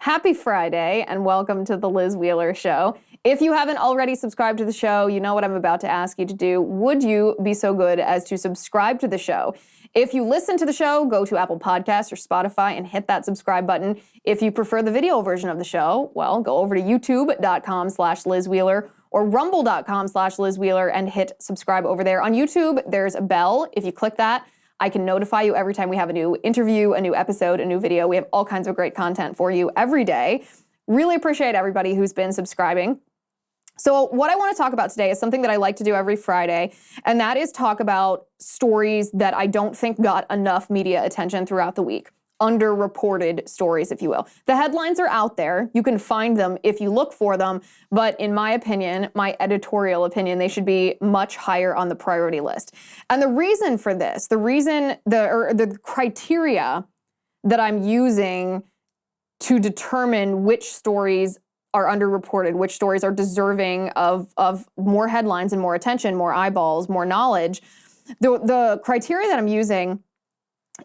Happy Friday and welcome to the Liz Wheeler Show. If you haven't already subscribed to the show, you know what I'm about to ask you to do. Would you be so good as to subscribe to the show? If you listen to the show, go to Apple Podcasts or Spotify and hit that subscribe button. If you prefer the video version of the show, well, go over to youtube.com/Liz Wheeler or rumble.com/Liz Wheeler and hit subscribe over there. On YouTube, there's a bell. If you click that, I can notify you every time we have a new interview, a new episode, a new video. We have all kinds of great content for you every day. Really appreciate everybody who's been subscribing. So what I want to talk about today is something that I like to do every Friday, and that is talk about stories that I don't think got enough media attention throughout the week. Underreported stories, if you will. The headlines are out there. You can find them if you look for them. But in my opinion, my editorial opinion, they should be much higher on the priority list. And the reason for this, the criteria that I'm using to determine which stories are underreported, which stories are deserving of more headlines and more attention, more eyeballs, more knowledge, the criteria that I'm using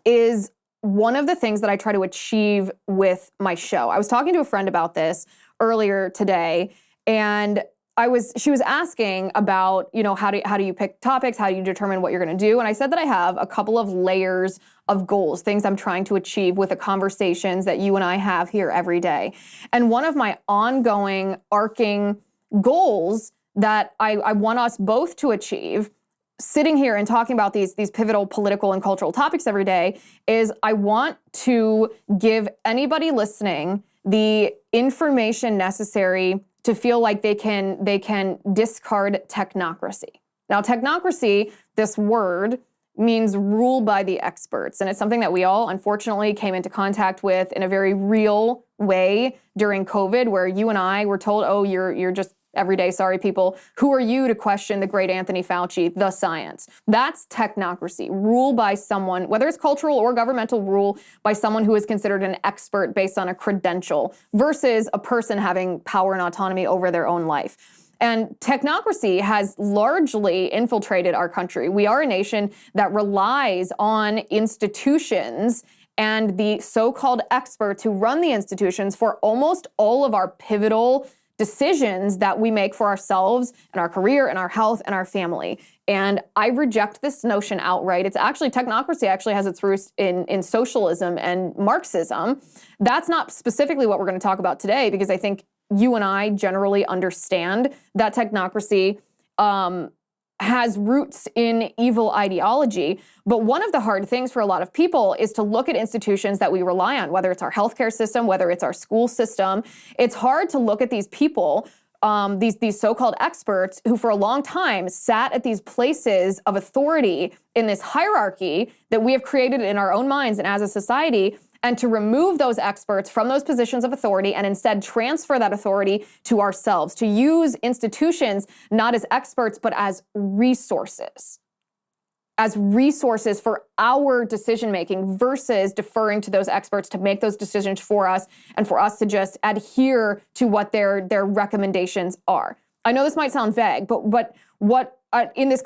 is one of the things that I try to achieve with my show. I was talking to a friend about this earlier today, and she was asking about, how do you pick topics? How do you determine what you're going to do? And I said that I have a couple of layers of goals, things I'm trying to achieve with the conversations that you and I have here every day. And one of my ongoing arcing goals that I want us both to achieve, sitting here and talking about these pivotal political and cultural topics every day, is I want to give anybody listening the information necessary to feel like they can discard technocracy. Now, technocracy, this word, means rule by the experts, and it's something that we all unfortunately came into contact with in a very real way during COVID, where you and I were told, oh, you're just everyday sorry people. Who are you to question the great Anthony Fauci, the science? That's technocracy. Rule by someone, whether it's cultural or governmental rule, by someone who is considered an expert based on a credential versus a person having power and autonomy over their own life. And technocracy has largely infiltrated our country. We are a nation that relies on institutions and the so-called experts who run the institutions for almost all of our pivotal decisions that we make for ourselves and our career and our health and our family. And I reject this notion outright. Technocracy actually has its roots in socialism and Marxism. That's not specifically what we're going to talk about today, because I think you and I generally understand that technocracy has roots in evil ideology. But one of the hard things for a lot of people is to look at institutions that we rely on, whether it's our healthcare system, whether it's our school system. It's hard to look at these people, these so-called experts who for a long time sat at these places of authority in this hierarchy that we have created in our own minds and as a society, and to remove those experts from those positions of authority and instead transfer that authority to ourselves, to use institutions not as experts, but as resources for our decision-making versus deferring to those experts to make those decisions for us and for us to just adhere to what their recommendations are. I know this might sound vague, but what in this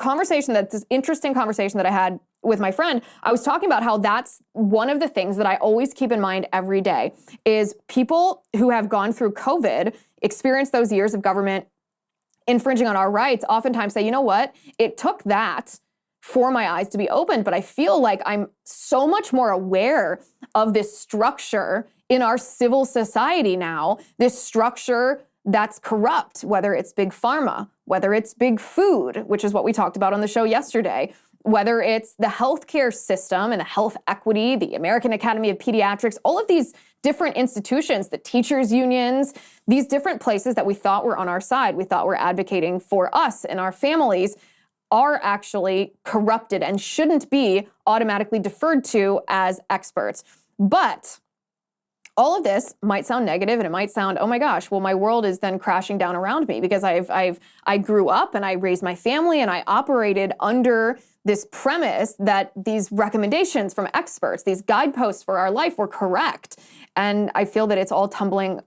interesting conversation that I had with my friend, I was talking about how that's one of the things that I always keep in mind every day is people who have gone through COVID, experienced those years of government infringing on our rights, oftentimes say, you know what, it took that for my eyes to be opened, but I feel like I'm so much more aware of this structure in our civil society now, this structure that's corrupt, whether it's big pharma, whether it's big food, which is what we talked about on the show yesterday, whether it's the healthcare system and the health equity, the American Academy of Pediatrics, all of these different institutions, the teachers' unions, these different places that we thought were on our side, we thought were advocating for us and our families, are actually corrupted and shouldn't be automatically deferred to as experts. But all of this might sound negative, and it might sound, oh my gosh, well, my world is then crashing down around me because I grew up and I raised my family and I operated under this premise that these recommendations from experts, these guideposts for our life were correct. And I feel that it's all tumbling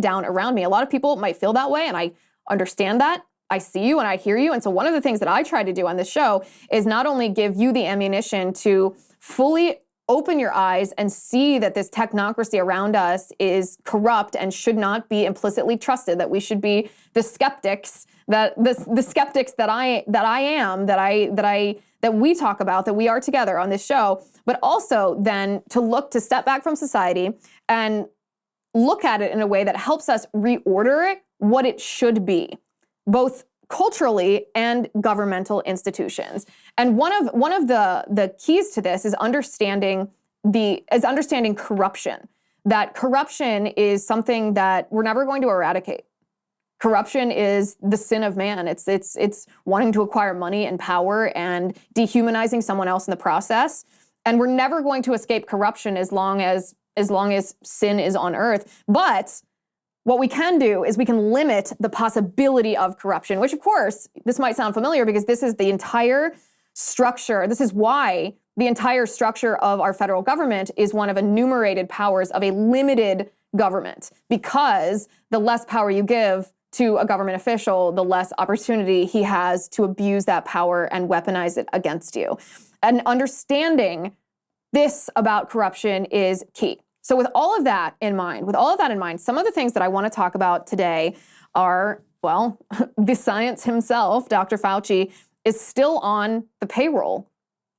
down around me. A lot of people might feel that way, and I understand that. I see you and I hear you. And so one of the things that I try to do on this show is not only give you the ammunition to fully open your eyes and see that this technocracy around us is corrupt and should not be implicitly trusted, that we should be the skeptics that we talk about, that we are together on this show, but also then to step back from society and look at it in a way that helps us reorder it what it should be, both culturally and governmental institutions. And one of the keys to this is understanding corruption. That corruption is something that we're never going to eradicate. Corruption is the sin of man. It's wanting to acquire money and power and dehumanizing someone else in the process. And we're never going to escape corruption as long as sin is on earth. But what we can do is we can limit the possibility of corruption, which of course, this might sound familiar because this is the entire structure. This is why the entire structure of our federal government is one of enumerated powers of a limited government, because the less power you give to a government official, the less opportunity he has to abuse that power and weaponize it against you. And understanding this about corruption is key. So with all of that in mind, some of the things that I want to talk about today are, well, the science himself, Dr. Fauci, is still on the payroll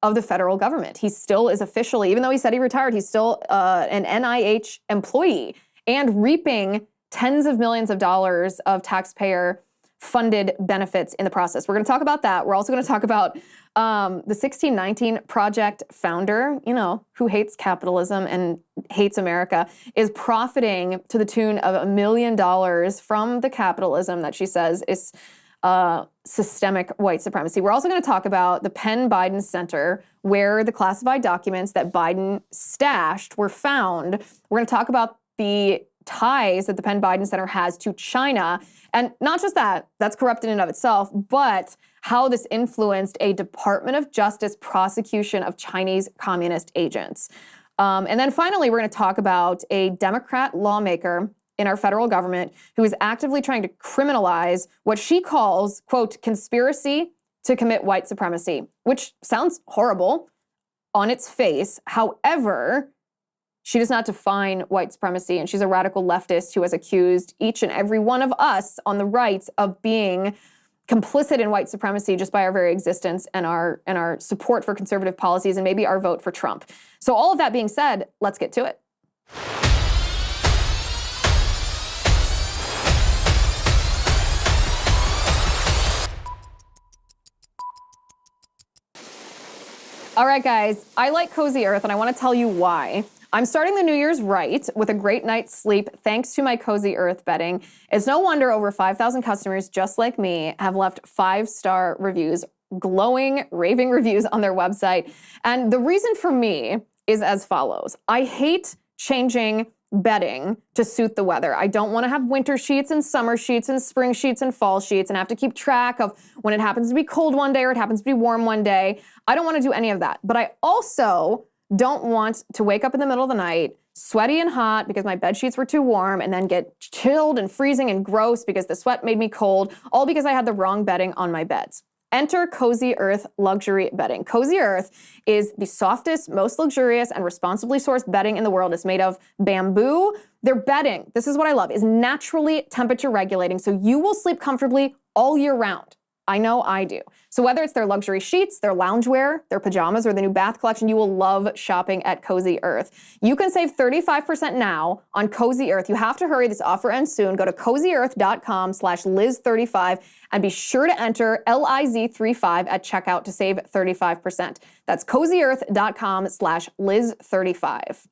of the federal government. He still is officially, even though he said he retired, he's still an NIH employee and reaping tens of millions of dollars of taxpayer-funded benefits in the process. We're going to talk about that. We're also going to talk about the 1619 Project founder, who hates capitalism and hates America, is profiting to the tune of $1 million from the capitalism that she says is systemic white supremacy. We're also going to talk about the Penn Biden Center, where the classified documents that Biden stashed were found. We're going to talk about the ties that the Penn Biden Center has to China. And not just that, that's corrupt in and of itself, but how this influenced a Department of Justice prosecution of Chinese communist agents. And then finally, we're going to talk about a Democrat lawmaker in our federal government who is actively trying to criminalize what she calls, quote, conspiracy to commit white supremacy, which sounds horrible on its face. However, she does not define white supremacy, and she's a radical leftist who has accused each and every one of us on the right of being complicit in white supremacy just by our very existence and our support for conservative policies and maybe our vote for Trump. So all of that being said, let's get to it. All right, guys, I like Cozy Earth, and I want to tell you why. I'm starting the New Year's right with a great night's sleep thanks to my Cozy Earth bedding. It's no wonder over 5,000 customers just like me have left 5-star reviews, glowing, raving reviews on their website. And the reason for me is as follows. I hate changing bedding to suit the weather. I don't want to have winter sheets and summer sheets and spring sheets and fall sheets and have to keep track of when it happens to be cold one day or it happens to be warm one day. I don't want to do any of that. But I also don't want to wake up in the middle of the night, sweaty and hot because my bed sheets were too warm, and then get chilled and freezing and gross because the sweat made me cold, all because I had the wrong bedding on my beds. Enter Cozy Earth luxury bedding. Cozy Earth is the softest, most luxurious, and responsibly sourced bedding in the world. It's made of bamboo. Their bedding, this is what I love, is naturally temperature regulating, so you will sleep comfortably all year round. I know I do. So whether it's their luxury sheets, their loungewear, their pajamas, or the new bath collection, you will love shopping at Cozy Earth. You can save 35% now on Cozy Earth. You have to hurry. This offer ends soon. Go to cozyearth.com/Liz35 and be sure to enter LIZ35 at checkout to save 35%. That's cozyearth.com/Liz35.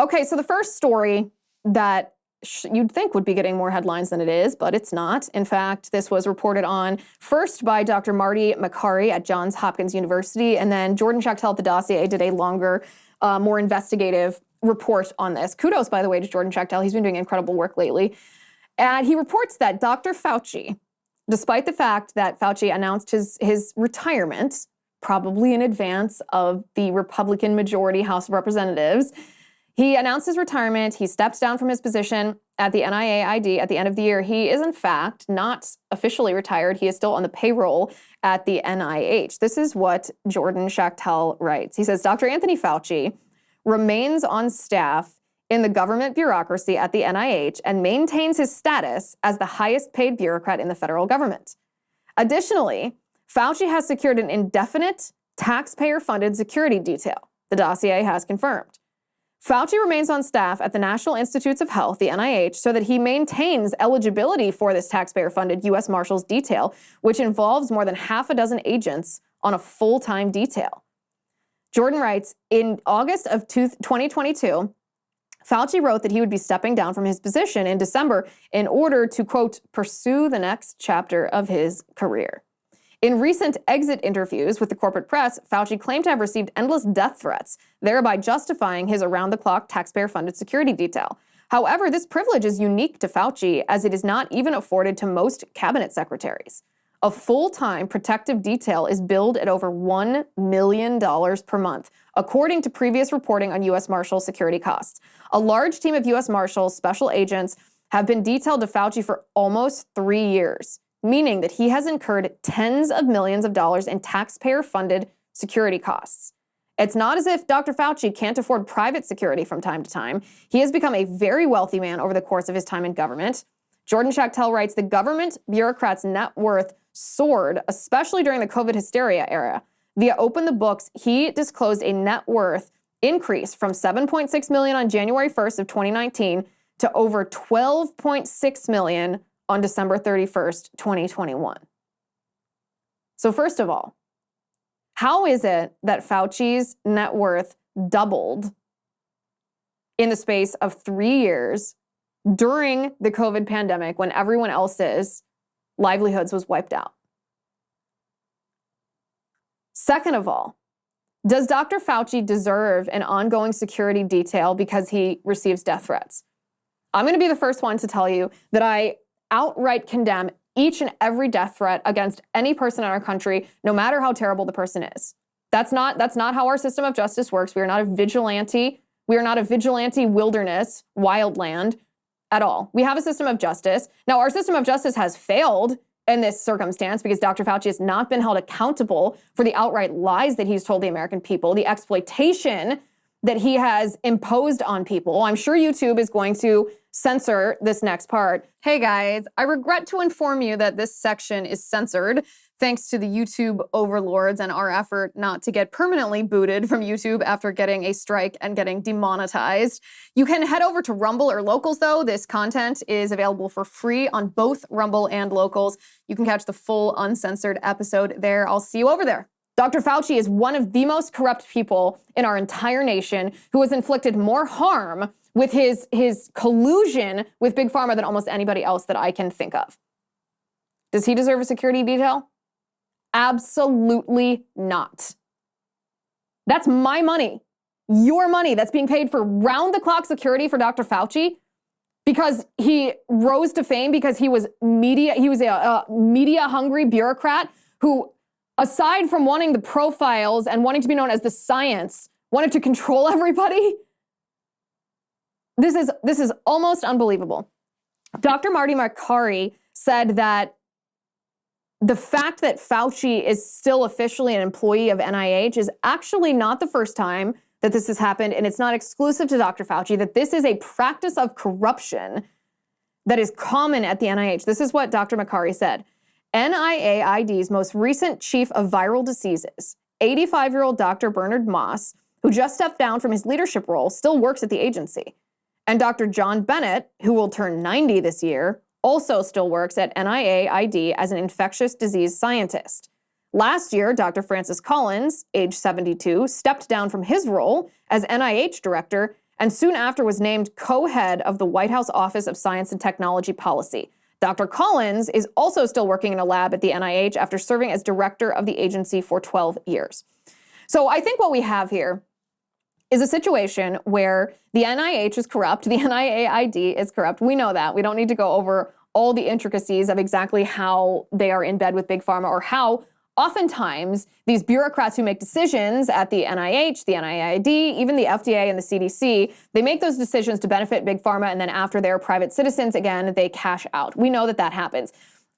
Okay, so the first story that you'd think would be getting more headlines than it is, but it's not. In fact, this was reported on first by Dr. Marty Makary at Johns Hopkins University, and then Jordan Schachtel at the Dossier did a longer, more investigative report on this. Kudos, by the way, to Jordan Schachtel. He's been doing incredible work lately. And he reports that Dr. Fauci, despite the fact that Fauci announced his retirement, probably in advance of the Republican majority House of Representatives, He announced his retirement. He steps down from his position at the NIAID at the end of the year. He is, in fact, not officially retired. He is still on the payroll at the NIH. This is what Jordan Schachtel writes. He says, Dr. Anthony Fauci remains on staff in the government bureaucracy at the NIH and maintains his status as the highest paid bureaucrat in the federal government. Additionally, Fauci has secured an indefinite taxpayer-funded security detail, the dossier has confirmed. Fauci remains on staff at the National Institutes of Health, the NIH, so that he maintains eligibility for this taxpayer-funded U.S. Marshals detail, which involves more than half a dozen agents on a full-time detail. Jordan writes, in August of 2022, Fauci wrote that he would be stepping down from his position in December in order to, quote, pursue the next chapter of his career. In recent exit interviews with the corporate press, Fauci claimed to have received endless death threats, thereby justifying his around-the-clock taxpayer-funded security detail. However, this privilege is unique to Fauci, as it is not even afforded to most cabinet secretaries. A full-time protective detail is billed at over $1 million per month, according to previous reporting on U.S. Marshal security costs. A large team of U.S. Marshals special agents have been detailed to Fauci for almost 3 years, meaning that he has incurred tens of millions of dollars in taxpayer-funded security costs. It's not as if Dr. Fauci can't afford private security from time to time. He has become a very wealthy man over the course of his time in government. Jordan Schachtel writes, the government bureaucrat's net worth soared, especially during the COVID hysteria era. Via Open the Books, he disclosed a net worth increase from $7.6 million on January 1st of 2019 to over $12.6 million on December 31st, 2021. So first of all, how is it that Fauci's net worth doubled in the space of 3 years during the COVID pandemic when everyone else's livelihoods was wiped out? Second of all, does Dr. Fauci deserve an ongoing security detail because he receives death threats? I'm going to be the first one to tell you that I outright condemn each and every death threat against any person in our country, no matter how terrible the person is. That's not how our system of justice works. We are not a vigilante. We are not a vigilante wilderness, wildland at all. We have a system of justice. Now, our system of justice has failed in this circumstance because Dr. Fauci has not been held accountable for the outright lies that he's told the American people, the exploitation that he has imposed on people. I'm sure YouTube is going to censor this next part. Hey guys, I regret to inform you that this section is censored thanks to the YouTube overlords and our effort not to get permanently booted from YouTube after getting a strike and getting demonetized. You can head over to Rumble or Locals though. This content is available for free on both Rumble and Locals. You can catch the full uncensored episode there. I'll see you over there. Dr. Fauci is one of the most corrupt people in our entire nation who has inflicted more harm with his collusion with Big Pharma than almost anybody else that I can think of. Does he deserve a security detail? Absolutely not. That's my money, your money that's being paid for round-the-clock security for Dr. Fauci because he rose to fame because he was a media-hungry bureaucrat who, aside from wanting the profiles and wanting to be known as the science, wanted to control everybody. This is almost unbelievable. Dr. Marty Makary said that the fact that Fauci is still officially an employee of NIH is actually not the first time that this has happened, and it's not exclusive to Dr. Fauci, that this is a practice of corruption that is common at the NIH. This is what Dr. Makary said. NIAID's most recent chief of viral diseases, 85-year-old Dr. Bernard Moss, who just stepped down from his leadership role, still works at the agency. And Dr. John Bennett, who will turn 90 this year, also still works at NIAID as an infectious disease scientist. Last year, Dr. Francis Collins, age 72, stepped down from his role as NIH director and soon after was named co-head of the White House Office of Science and Technology Policy. Dr. Collins is also still working in a lab at the NIH after serving as director of the agency for 12 years. So I think what we have here is a situation where the NIH is corrupt, the NIAID is corrupt. We know that. We don't need to go over all the intricacies of exactly how they are in bed with Big Pharma or how oftentimes these bureaucrats who make decisions at the NIH, the NIAID, even the FDA and the CDC, they make those decisions to benefit big pharma, and then after they're private citizens, again, they cash out. We know that that happens.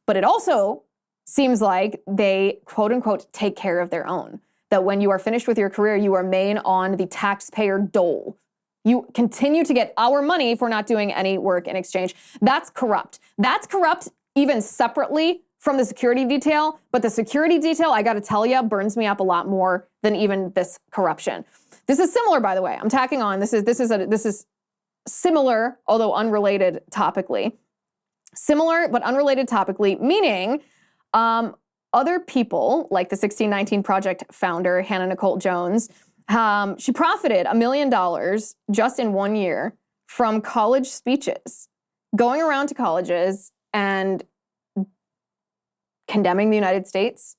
But it also seems like they, quote unquote, take care of their own. That when you are finished with your career, you remain on the taxpayer dole. You continue to get our money for not doing any work in exchange. That's corrupt. That's corrupt even separately from the security detail, but the security detail, I gotta tell you, burns me up a lot more than even this corruption. This is similar, by the way. I'm tacking on. This is similar, although unrelated topically. Similar but unrelated topically, meaning other people, like the 1619 Project founder, Hannah Nicole Jones, she profited $1 million just in 1 year from college speeches, going around to colleges and condemning the United States,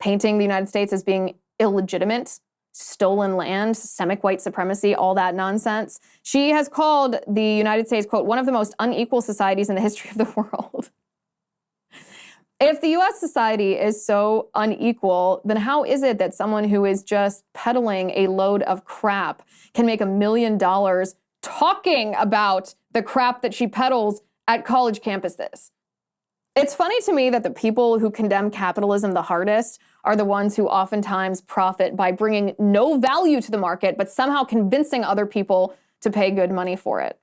painting the United States as being illegitimate, stolen land, systemic white supremacy, all that nonsense. She has called the United States, quote, one of the most unequal societies in the history of the world. If the US society is so unequal, then how is it that someone who is just peddling a load of crap can make $1 million talking about the crap that she peddles at college campuses? It's funny to me that the people who condemn capitalism the hardest are the ones who oftentimes profit by bringing no value to the market, but somehow convincing other people to pay good money for it.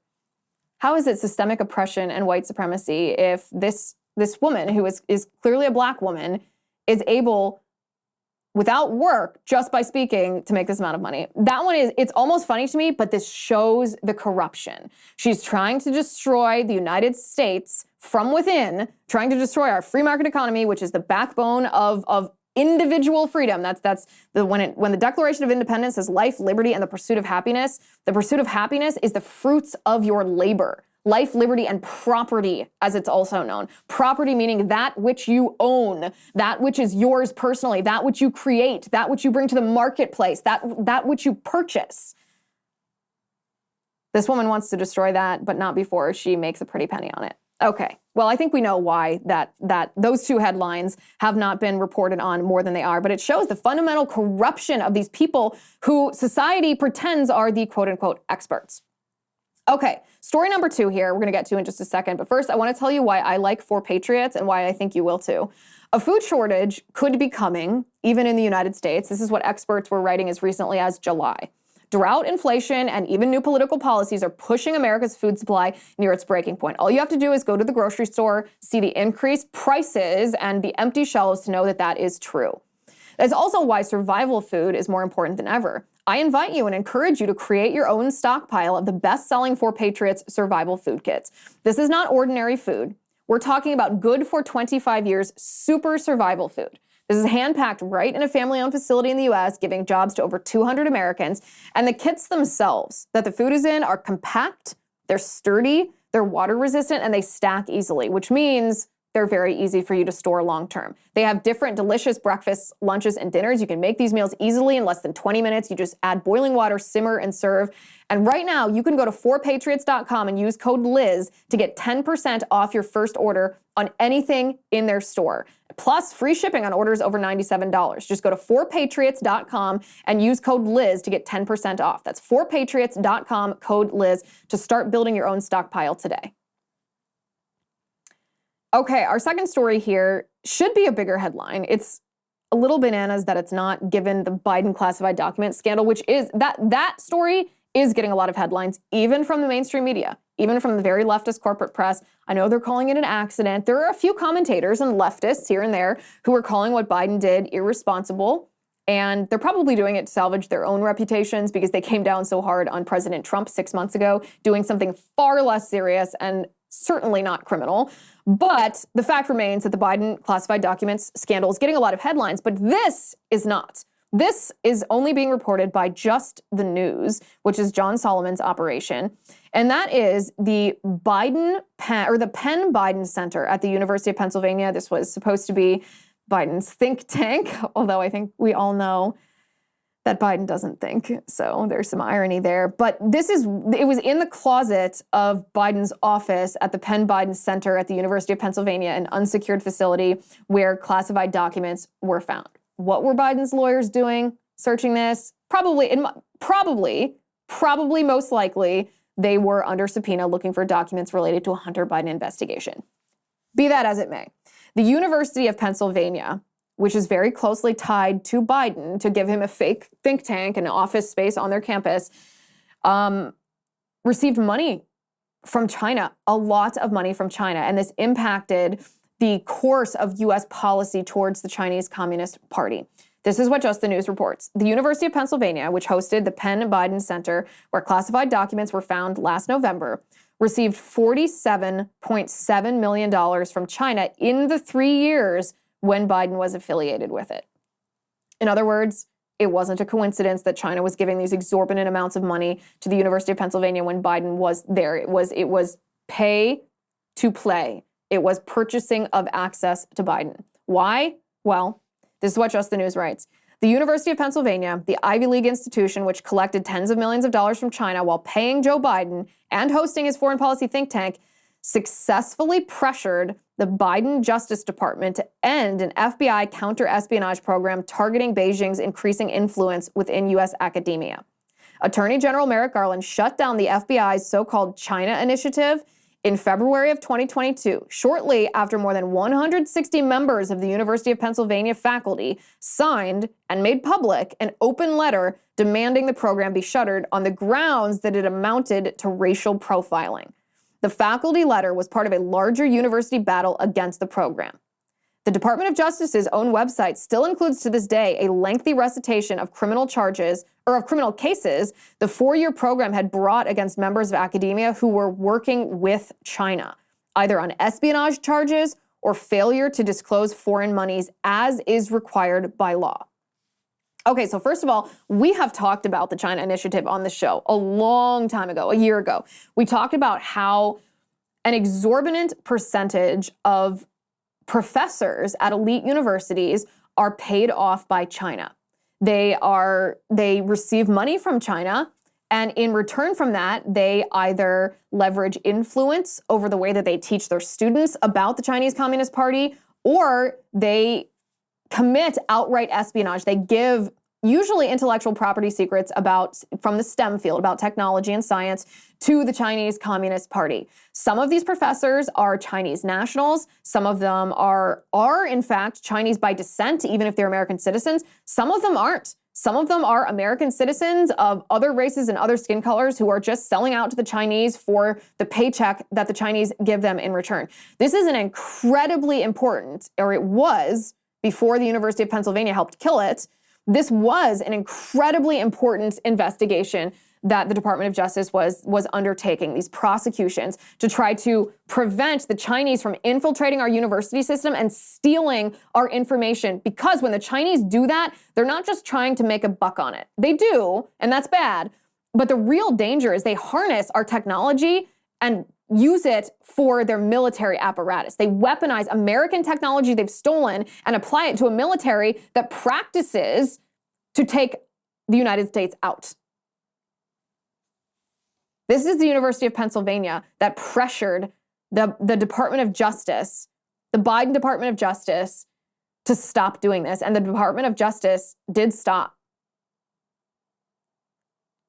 How is it systemic oppression and white supremacy if this woman, who is clearly a black woman, is able, without work, just by speaking, to make this amount of money? That one it's almost funny to me, but this shows the corruption. She's trying to destroy the United States from within, trying to destroy our free market economy, which is the backbone of individual freedom. That's when the Declaration of Independence says life, liberty, and the pursuit of happiness. The pursuit of happiness is the fruits of your labor. Life, liberty, and property, as it's also known. Property meaning that which you own, that which is yours personally, that which you create, that which you bring to the marketplace, that which you purchase. This woman wants to destroy that, but not before she makes a pretty penny on it. Okay, well, I think we know why that those two headlines have not been reported on more than they are, but it shows the fundamental corruption of these people who society pretends are the quote-unquote experts. Okay, story number 2 here, we're gonna get to in just a second, but first I wanna tell you why I like For Patriots and why I think you will too. A food shortage could be coming, even in the United States. This is what experts were writing as recently as July. Drought, inflation, and even new political policies are pushing America's food supply near its breaking point. All you have to do is go to the grocery store, see the increased prices and the empty shelves to know that that is true. That's also why survival food is more important than ever. I invite you and encourage you to create your own stockpile of the best-selling For Patriots survival food kits. This is not ordinary food. We're talking about good for 25 years super survival food. This is hand-packed right in a family-owned facility in the US, giving jobs to over 200 Americans. And the kits themselves that the food is in are compact, they're sturdy, they're water-resistant, and they stack easily, which means they're very easy for you to store long-term. They have different delicious breakfasts, lunches, and dinners. You can make these meals easily in less than 20 minutes. You just add boiling water, simmer, and serve. And right now, you can go to forpatriots.com and use code Liz to get 10% off your first order on anything in their store. Plus free shipping on orders over $97. Just go to forpatriots.com and use code Liz to get 10% off. That's forpatriots.com, code Liz, to start building your own stockpile today. Okay, our second story here should be a bigger headline. It's a little bananas that it's not, given the Biden classified document scandal, which is, that story is getting a lot of headlines, even from the mainstream media, even from the very leftist corporate press. I know they're calling it an accident. There are a few commentators and leftists here and there who are calling what Biden did irresponsible, and they're probably doing it to salvage their own reputations because they came down so hard on President Trump 6 months ago, doing something far less serious and certainly not criminal. But the fact remains that the Biden classified documents scandal is getting a lot of headlines, but this is not. This is only being reported by Just the News, which is John Solomon's operation. And that is the Penn Biden Center at the University of Pennsylvania. This was supposed to be Biden's think tank, although I think we all know that Biden doesn't think. So there's some irony there. But it was in the closet of Biden's office at the Penn Biden Center at the University of Pennsylvania, an unsecured facility where classified documents were found. What were Biden's lawyers doing searching this? Probably, most likely, they were under subpoena looking for documents related to a Hunter Biden investigation. Be that as it may, the University of Pennsylvania, which is very closely tied to Biden to give him a fake think tank and an office space on their campus, received money from China, a lot of money from China. And this impacted the course of U.S. policy towards the Chinese Communist Party. This is what Just the News reports. The University of Pennsylvania, which hosted the Penn Biden Center, where classified documents were found last November, received $47.7 million from China in the 3 years when Biden was affiliated with it. In other words, it wasn't a coincidence that China was giving these exorbitant amounts of money to the University of Pennsylvania when Biden was there. It was pay to play. It was purchasing of access to Biden. Why? Well, this is what Just the News writes. The University of Pennsylvania, the Ivy League institution which collected tens of millions of dollars from China while paying Joe Biden and hosting his foreign policy think tank, successfully pressured the Biden Justice Department to end an FBI counter-espionage program targeting Beijing's increasing influence within U.S. academia. Attorney General Merrick Garland shut down the FBI's so-called China Initiative in February of 2022, shortly after more than 160 members of the University of Pennsylvania faculty signed and made public an open letter demanding the program be shuttered on the grounds that it amounted to racial profiling. The faculty letter was part of a larger university battle against the program. The Department of Justice's own website still includes to this day a lengthy recitation of criminal cases the 4-year program had brought against members of academia who were working with China, either on espionage charges or failure to disclose foreign monies as is required by law. Okay, so first of all, we have talked about the China Initiative on the show a long time ago, a year ago. We talked about how an exorbitant percentage of professors at elite universities are paid off by China. They receive money from China, and in return from that, they either leverage influence over the way that they teach their students about the Chinese Communist Party, or they commit outright espionage. They give usually intellectual property secrets from the STEM field, about technology and science, to the Chinese Communist Party. Some of these professors are Chinese nationals. Some of them are in fact Chinese by descent, even if they're American citizens. Some of them aren't. Some of them are American citizens of other races and other skin colors who are just selling out to the Chinese for the paycheck that the Chinese give them in return. This is an incredibly important, or it was before the University of Pennsylvania helped kill it. This was an incredibly important investigation that the Department of Justice was undertaking, these prosecutions, to try to prevent the Chinese from infiltrating our university system and stealing our information. Because when the Chinese do that, they're not just trying to make a buck on it. They do, and that's bad. But the real danger is they harness our technology and use it for their military apparatus. They weaponize American technology they've stolen and apply it to a military that practices to take the United States out. This is the University of Pennsylvania that pressured the Department of Justice, the Biden Department of Justice, to stop doing this. And the Department of Justice did stop.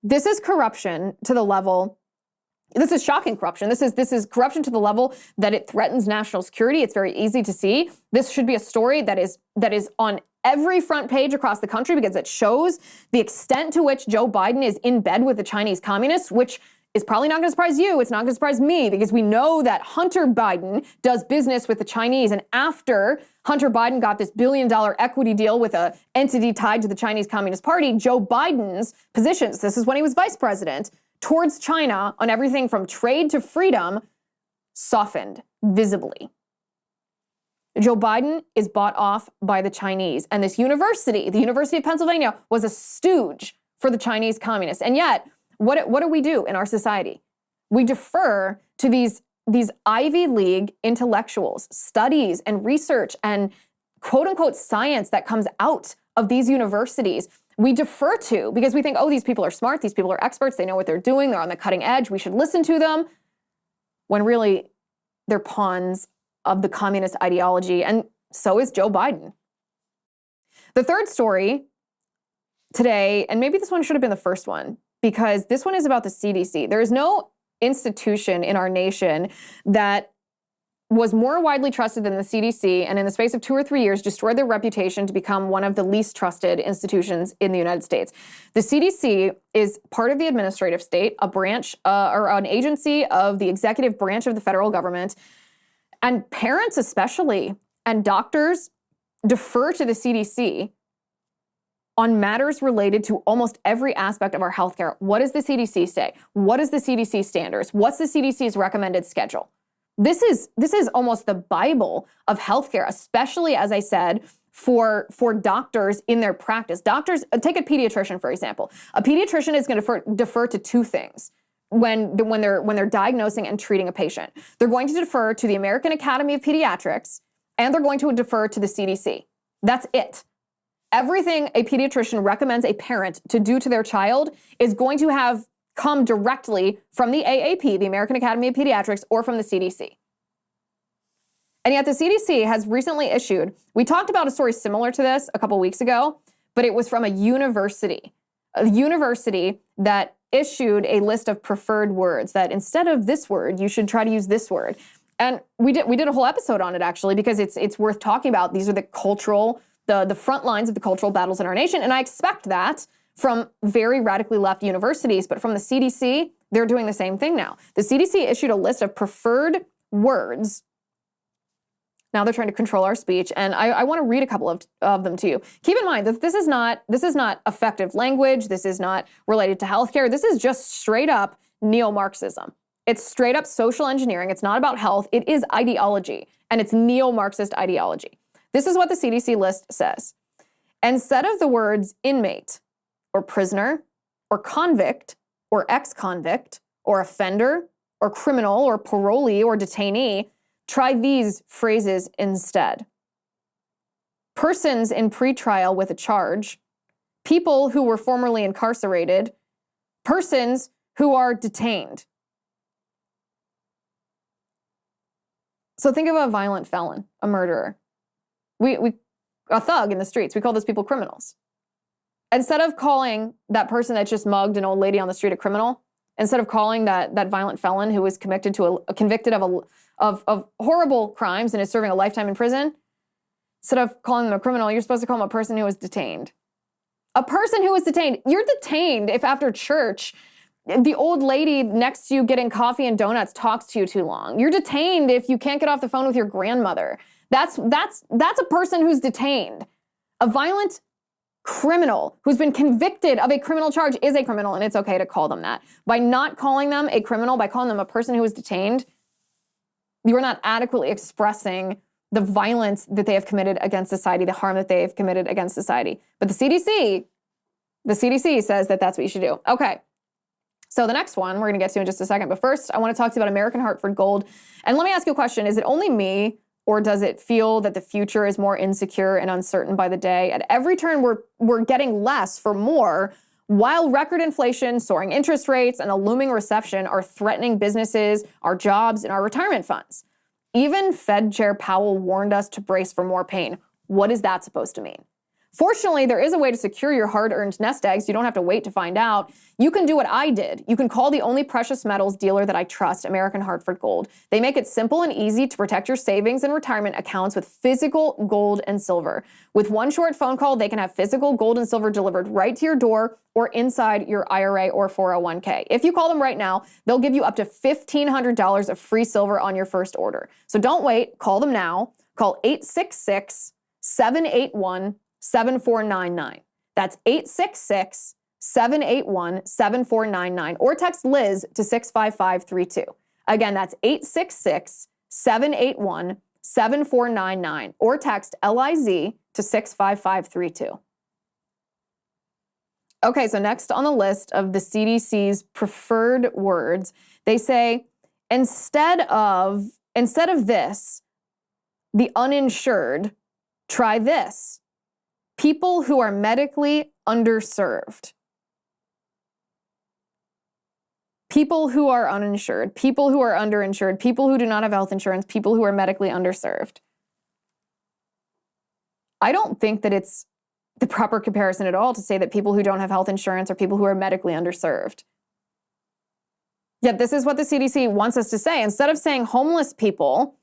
This is corruption to the level. This is shocking corruption. This is corruption to the level that it threatens national security. It's very easy to see. This should be a story that is on every front page across the country, because it shows the extent to which Joe Biden is in bed with the Chinese communists, which is probably not going to surprise you. It's not going to surprise me, because we know that Hunter Biden does business with the Chinese. And after Hunter Biden got this $1 billion equity deal with an entity tied to the Chinese Communist Party, Joe Biden's positions, this is when he was vice president, towards China on everything from trade to freedom softened visibly. Joe Biden is bought off by the Chinese. And this university, the University of Pennsylvania, was a stooge for the Chinese communists. And yet, what do we do in our society? We defer to these Ivy League intellectuals, studies and research and quote unquote science that comes out of these universities. we defer to because we think, oh, these people are smart, these people are experts, they know what they're doing, they're on the cutting edge, we should listen to them, when really they're pawns of the communist ideology, and so is Joe Biden. The third story today, and maybe this one should have been the first one, because this one is about the CDC. There is no institution in our nation that was more widely trusted than the CDC, and in the space of 2 or 3 years destroyed their reputation to become one of the least trusted institutions in the United States. The CDC is part of the administrative state, a branch or an agency of the executive branch of the federal government, and parents especially and doctors defer to the CDC on matters related to almost every aspect of our healthcare. What does the CDC say? What is the CDC standards? What's the CDC's recommended schedule? This is almost the Bible of healthcare, especially, as I said, for doctors in their practice. Doctors, take a pediatrician, for example. A pediatrician is going to defer to two things when they're diagnosing and treating a patient. They're going to defer to the American Academy of Pediatrics, and they're going to defer to the CDC. That's it. Everything a pediatrician recommends a parent to do to their child is going to have come directly from the AAP, the American Academy of Pediatrics, or from the CDC. And yet the CDC has recently issued, we talked about a story similar to this a couple weeks ago, but it was from a university that issued a list of preferred words that instead of this word, you should try to use this word. And we did a whole episode on it, actually, because it's worth talking about. These are the cultural, the front lines of the cultural battles in our nation. And I expect that from very radically left universities, but from the CDC, they're doing the same thing now. The CDC issued a list of preferred words. Now they're trying to control our speech, and I want to read a couple of them to you. Keep in mind that this is not effective language. This is not related to healthcare. This is just straight up neo-Marxism. It's straight up social engineering. It's not about health. It is ideology, and it's neo-Marxist ideology. This is what the CDC list says. Instead of the words inmate, or prisoner, or convict, or ex-convict, or offender, or criminal, or parolee, or detainee, try these phrases instead. Persons in pretrial with a charge, people who were formerly incarcerated, persons who are detained. So think of a violent felon, a murderer. A thug in the streets. We call those people criminals. Instead of calling that person that just mugged an old lady on the street a criminal, instead of calling that violent felon who was convicted of horrible crimes and is serving a lifetime in prison, instead of calling them a criminal, you're supposed to call them a person who was detained. A person who was detained. You're detained if after church, the old lady next to you getting coffee and donuts talks to you too long. You're detained if you can't get off the phone with your grandmother. That's a person who's detained. A violent criminal who's been convicted of a criminal charge is a criminal, and it's okay to call them that. By not calling them a criminal, by calling them a person who is detained, you are not adequately expressing the violence that they have committed against society, the harm that they have committed against society. But the CDC says that that's what you should do. Okay. So the next one we're going to get to in just a second. But first, I want to talk to you about American Hartford Gold. And let me ask you a question. Is it only me, or does it feel that the future is more insecure and uncertain by the day? At every turn, we're getting less for more, while record inflation, soaring interest rates, and a looming recession are threatening businesses, our jobs, and our retirement funds. Even Fed Chair Powell warned us to brace for more pain. What is that supposed to mean? Fortunately, there is a way to secure your hard-earned nest eggs. You don't have to wait to find out. You can do what I did. You can call the only precious metals dealer that I trust, American Hartford Gold. They make it simple and easy to protect your savings and retirement accounts with physical gold and silver. With one short phone call, they can have physical gold and silver delivered right to your door or inside your IRA or 401k. If you call them right now, they'll give you up to $1,500 of free silver on your first order. So don't wait. Call them now. Call 866-781-7499. That's 866-781-7499, or text Liz to 65532. Again, that's 866-781-7499, or text LIZ to 65532. Okay, so next on the list of the CDC's preferred words, they say, instead of this, the uninsured, try this. People who are medically underserved. People who are uninsured, people who are underinsured, people who do not have health insurance, people who are medically underserved. I don't think that it's the proper comparison at all to say that people who don't have health insurance are people who are medically underserved. Yet this is what the CDC wants us to say. Instead of saying homeless people,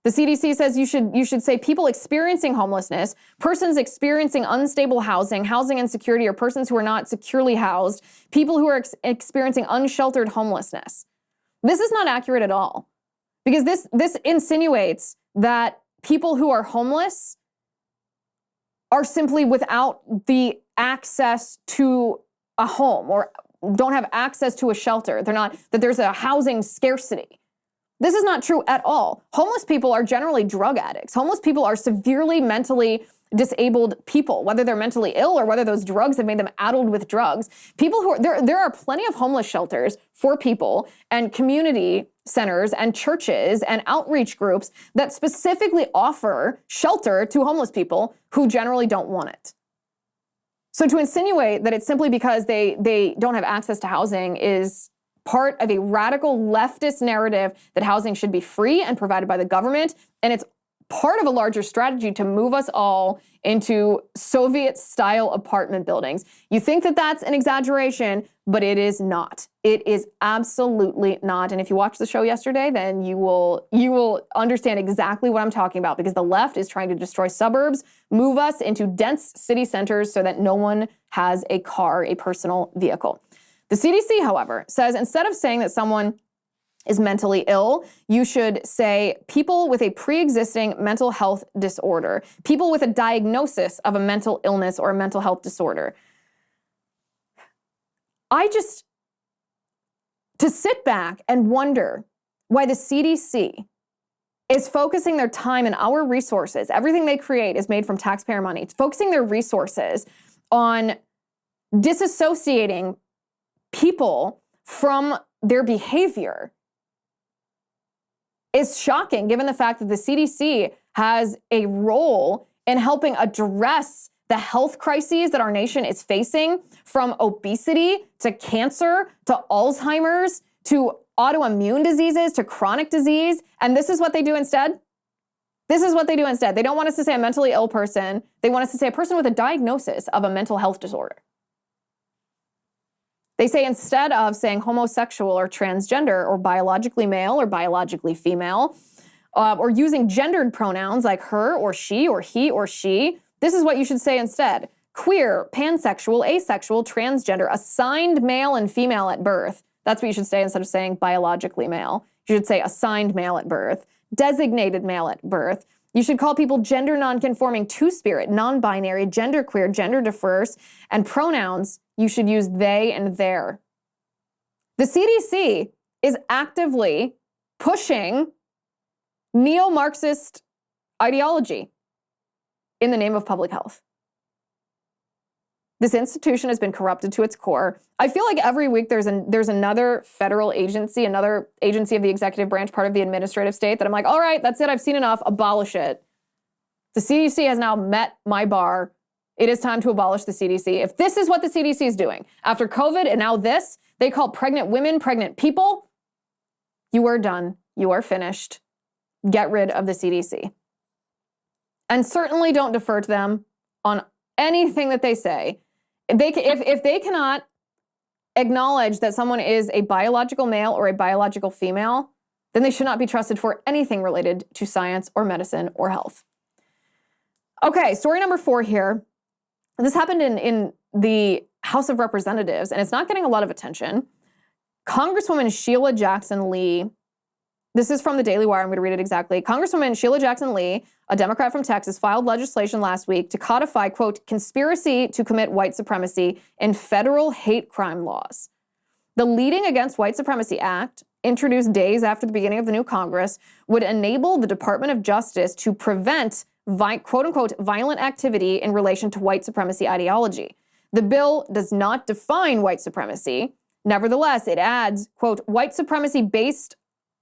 the CDC says you should say people experiencing homelessness, persons experiencing unstable housing, housing insecurity, or persons who are not securely housed, people who are experiencing unsheltered homelessness. This is not accurate at all, because this insinuates that people who are homeless are simply without the access to a home or don't have access to a shelter. That there's a housing scarcity. This is not true at all. Homeless people are generally drug addicts. Homeless people are severely mentally disabled people, whether they're mentally ill or whether those drugs have made them addled with drugs. People who are, there are plenty of homeless shelters for people and community centers and churches and outreach groups that specifically offer shelter to homeless people who generally don't want it. So to insinuate that it's simply because they don't have access to housing is part of a radical leftist narrative that housing should be free and provided by the government, and it's part of a larger strategy to move us all into Soviet-style apartment buildings. You think that that's an exaggeration, but it is not. It is absolutely not. And if you watched the show yesterday, then you will understand exactly what I'm talking about, because the left is trying to destroy suburbs, move us into dense city centers so that no one has a car, a personal vehicle. The CDC, however, says instead of saying that someone is mentally ill, you should say people with a pre-existing mental health disorder, people with a diagnosis of a mental illness or a mental health disorder. To sit back and wonder why the CDC is focusing their time and our resources, everything they create is made from taxpayer money, focusing their resources on disassociating people from their behavior is shocking, given the fact that the CDC has a role in helping address the health crises that our nation is facing, from obesity to cancer to Alzheimer's to autoimmune diseases to chronic disease. And this is what they do instead. This is what they do instead. They don't want us to say a mentally ill person. They want us to say a person with a diagnosis of a mental health disorder. They say instead of saying homosexual or transgender or biologically male or biologically female, or using gendered pronouns like her or she or he or she, this is what you should say instead. Queer, pansexual, asexual, transgender, assigned male and female at birth. That's what you should say instead of saying biologically male. You should say assigned male at birth, designated male at birth. You should call people gender nonconforming, two-spirit, non-binary, genderqueer, gender diverse, and pronouns. You should use they and their. The CDC is actively pushing neo-Marxist ideology in the name of public health. This institution has been corrupted to its core. I feel like every week there's another federal agency, another agency of the executive branch, part of the administrative state, that I'm like, all right, that's it, I've seen enough, abolish it. The CDC has now met my bar. It is time to abolish the CDC. If this is what the CDC is doing, after COVID and now this, they call pregnant women pregnant people, you are done. You are finished. Get rid of the CDC. And certainly don't defer to them on anything that they say. If they cannot acknowledge that someone is a biological male or a biological female, then they should not be trusted for anything related to science or medicine or health. Okay, story number 4 here. This happened in the House of Representatives, and it's not getting a lot of attention. Congresswoman Sheila Jackson Lee, this is from the Daily Wire, I'm going to read it exactly. Congresswoman Sheila Jackson Lee, a Democrat from Texas, filed legislation last week to codify, quote, conspiracy to commit white supremacy in federal hate crime laws. The Leading Against White Supremacy Act, introduced days after the beginning of the new Congress, would enable the Department of Justice to prevent quote-unquote violent activity in relation to white supremacy ideology. The bill does not define white supremacy. Nevertheless, it adds, quote, white supremacy-based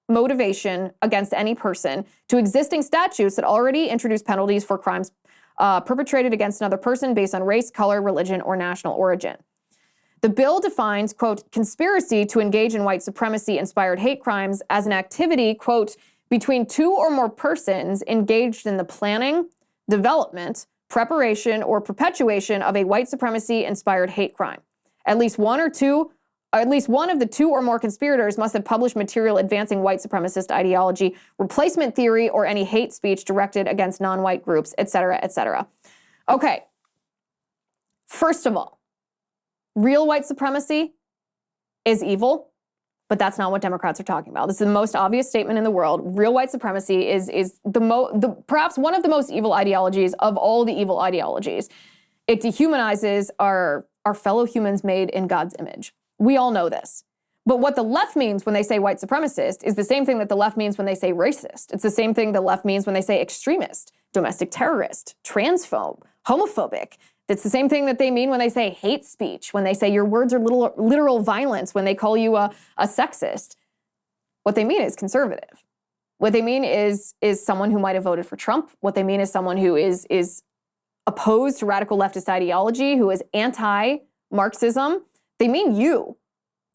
motivation against any person to existing statutes that already introduce penalties for crimes perpetrated against another person based on race, color, religion, or national origin. The bill defines, quote, conspiracy to engage in white supremacy-inspired hate crimes as an activity, quote, between two or more persons engaged in the planning, development, preparation, or perpetuation of a white supremacy-inspired hate crime. At least one of the two or more conspirators must have published material advancing white supremacist ideology, replacement theory, or any hate speech directed against non-white groups, et cetera, et cetera. Okay. First of all, real white supremacy is evil, but that's not what Democrats are talking about. This is the most obvious statement in the world. Real white supremacy is perhaps one of the most evil ideologies of all the evil ideologies. It dehumanizes our fellow humans made in God's image. We all know this. But what the left means when they say white supremacist is the same thing that the left means when they say racist. It's the same thing the left means when they say extremist, domestic terrorist, transphobe, homophobic. It's the same thing that they mean when they say hate speech, when they say your words are literal violence, when they call you a sexist. What they mean is conservative. What they mean is someone who might have voted for Trump. What they mean is someone who is opposed to radical leftist ideology, who is anti-Marxism. They mean you.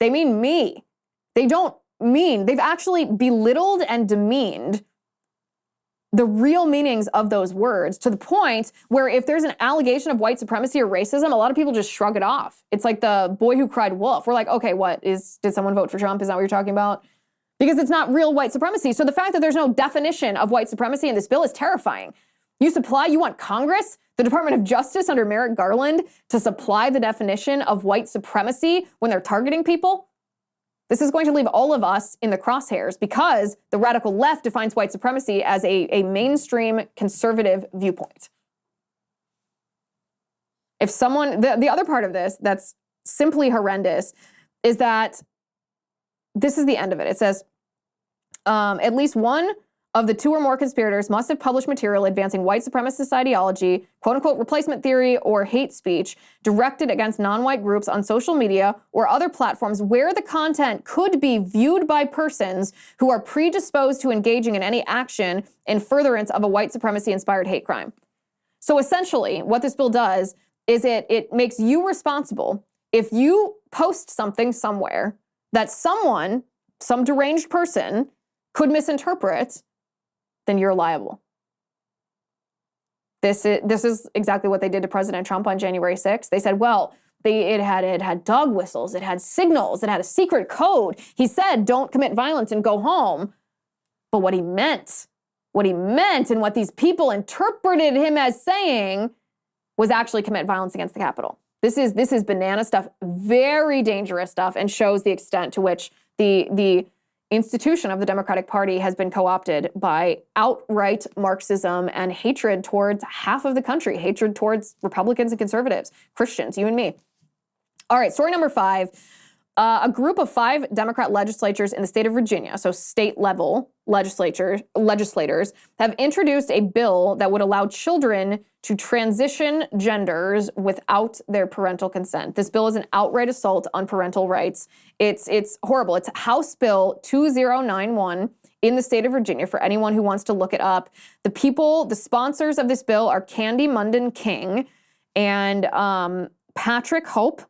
They mean me. They've actually belittled and demeaned the real meanings of those words to the point where if there's an allegation of white supremacy or racism, a lot of people just shrug it off. It's like the boy who cried wolf. We're like, okay, did someone vote for Trump? Is that what you're talking about? Because it's not real white supremacy. So the fact that there's no definition of white supremacy in this bill is terrifying. You want Congress, the Department of Justice under Merrick Garland, to supply the definition of white supremacy when they're targeting people? This is going to leave all of us in the crosshairs because the radical left defines white supremacy as a mainstream conservative viewpoint. If someone, the other part of this that's simply horrendous is that this is the end of it. It says, at least one of the two or more conspirators must have published material advancing white supremacist ideology, quote unquote replacement theory, or hate speech directed against non-white groups on social media or other platforms where the content could be viewed by persons who are predisposed to engaging in any action in furtherance of a white supremacy-inspired hate crime. So essentially, what this bill does is it makes you responsible if you post something somewhere that some deranged person could misinterpret, then you're liable. This is exactly what they did to President Trump on January 6th. They said, well, it had dog whistles, it had signals, it had a secret code. He said, don't commit violence and go home. But what he meant and what these people interpreted him as saying was actually commit violence against the Capitol. This is banana stuff, very dangerous stuff, and shows the extent to which the institution of the Democratic Party has been co-opted by outright Marxism and hatred towards half of the country, hatred towards Republicans and conservatives, Christians, you and me. All right, story number 5. A group of 5 Democrat legislatures in the state of Virginia, so state-level legislators, have introduced a bill that would allow children to transition genders without their parental consent. This bill is an outright assault on parental rights. It's horrible. It's House Bill 2091 in the state of Virginia for anyone who wants to look it up. The sponsors of this bill are Candy Munden King and Patrick Hope,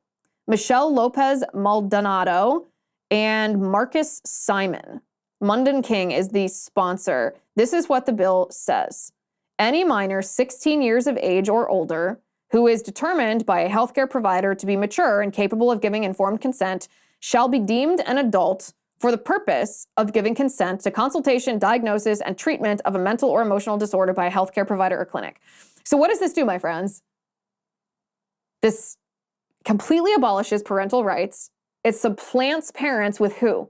Michelle Lopez Maldonado, and Marcus Simon. Munden King is the sponsor. This is what the bill says. Any minor 16 years of age or older who is determined by a healthcare provider to be mature and capable of giving informed consent shall be deemed an adult for the purpose of giving consent to consultation, diagnosis, and treatment of a mental or emotional disorder by a healthcare provider or clinic. So what does this do, my friends? This completely abolishes parental rights. It supplants parents with who?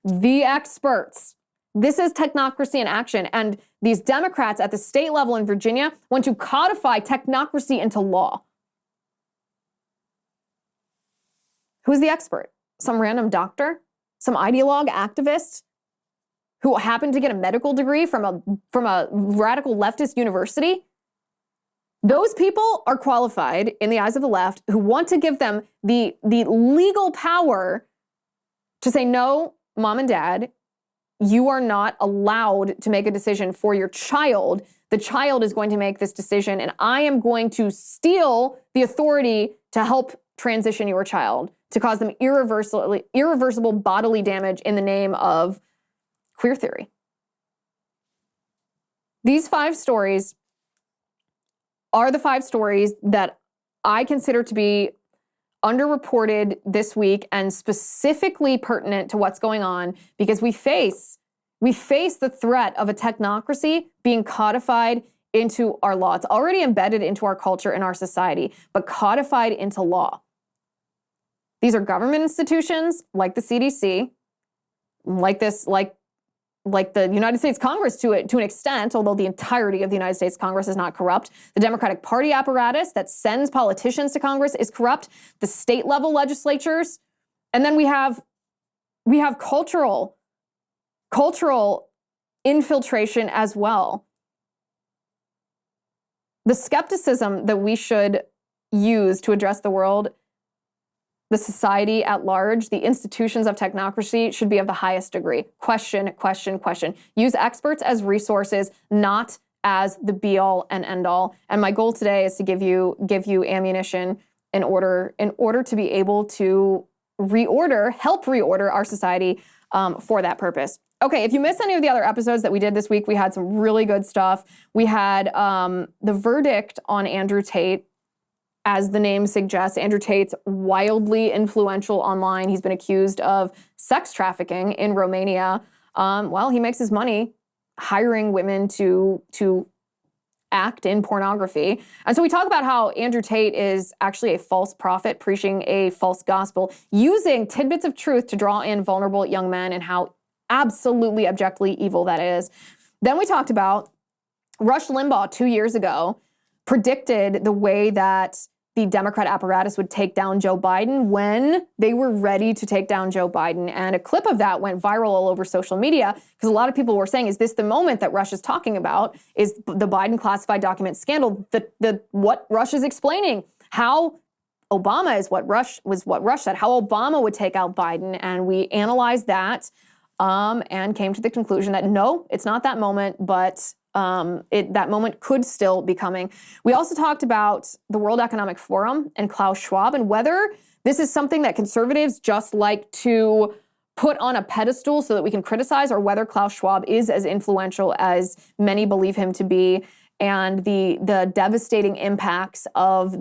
The experts. This is technocracy in action. And these Democrats at the state level in Virginia want to codify technocracy into law. Who's the expert? Some random doctor? Some ideologue activist who happened to get a medical degree from a radical leftist university? Those people are qualified in the eyes of the left who want to give them the legal power to say, no, mom and dad, you are not allowed to make a decision for your child The child is going to make this decision, and I am going to steal the authority to help transition your child, to cause them irreversible bodily damage in the name of queer theory. These 5 stories are the 5 stories that I consider to be underreported this week and specifically pertinent to what's going on, because we face the threat of a technocracy being codified into our law. It's already embedded into our culture and our society, but codified into law. These are government institutions like the CDC, like the United States Congress to an extent, although the entirety of the United States Congress is not corrupt. The Democratic Party apparatus that sends politicians to Congress is corrupt. The state level legislatures. And then we have cultural infiltration as well. The skepticism that we should use to address the world, the society at large, the institutions of technocracy should be of the highest degree. Question, question, question. Use experts as resources, not as the be all and end all. And my goal today is to give you ammunition in order to be able to help reorder our society for that purpose. Okay, if you missed any of the other episodes that we did this week, we had some really good stuff. We had the verdict on Andrew Tate. As the name suggests, Andrew Tate's wildly influential online. He's been accused of sex trafficking in Romania. He makes his money hiring women to act in pornography. And so we talk about how Andrew Tate is actually a false prophet preaching a false gospel, using tidbits of truth to draw in vulnerable young men, and how absolutely abjectly evil that is. Then we talked about Rush Limbaugh 2 years ago predicted the way that the Democrat apparatus would take down Joe Biden when they were ready to take down Joe Biden. And a clip of that went viral all over social media because a lot of people were saying, is this the moment that Rush is talking about? Is the Biden classified document scandal what Rush is explaining? How Obama is what Rush said, how Obama would take out Biden. And we analyzed that and came to the conclusion that no, it's not that moment, but that moment could still be coming. We also talked about the World Economic Forum and Klaus Schwab, and whether this is something that conservatives just like to put on a pedestal so that we can criticize, or whether Klaus Schwab is as influential as many believe him to be, and the devastating impacts of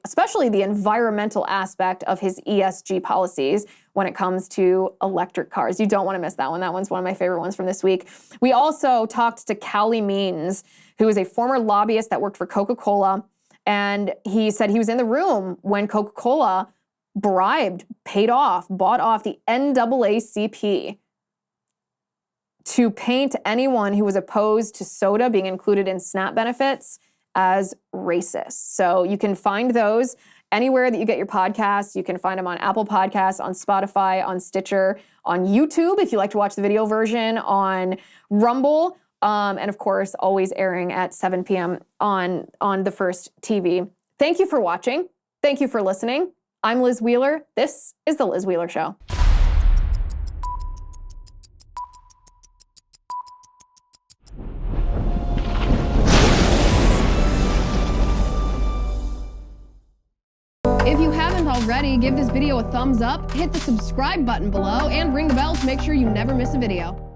especially the environmental aspect of his ESG policies when it comes to electric cars. You don't want to miss that one. That one's one of my favorite ones from this week. We also talked to Callie Means, who is a former lobbyist that worked for Coca-Cola, and he said he was in the room when Coca-Cola bought off the NAACP to paint anyone who was opposed to soda being included in SNAP benefits as racist. So you can find those anywhere that you get your podcasts. You can find them on Apple Podcasts, on Spotify, on Stitcher, on YouTube if you like to watch the video version, on Rumble, and of course, always airing at 7 p.m. on the First TV. Thank you for watching. Thank you for listening. I'm Liz Wheeler. This is The Liz Wheeler Show. If you haven't already, give this video a thumbs up, hit the subscribe button below, and ring the bell to make sure you never miss a video.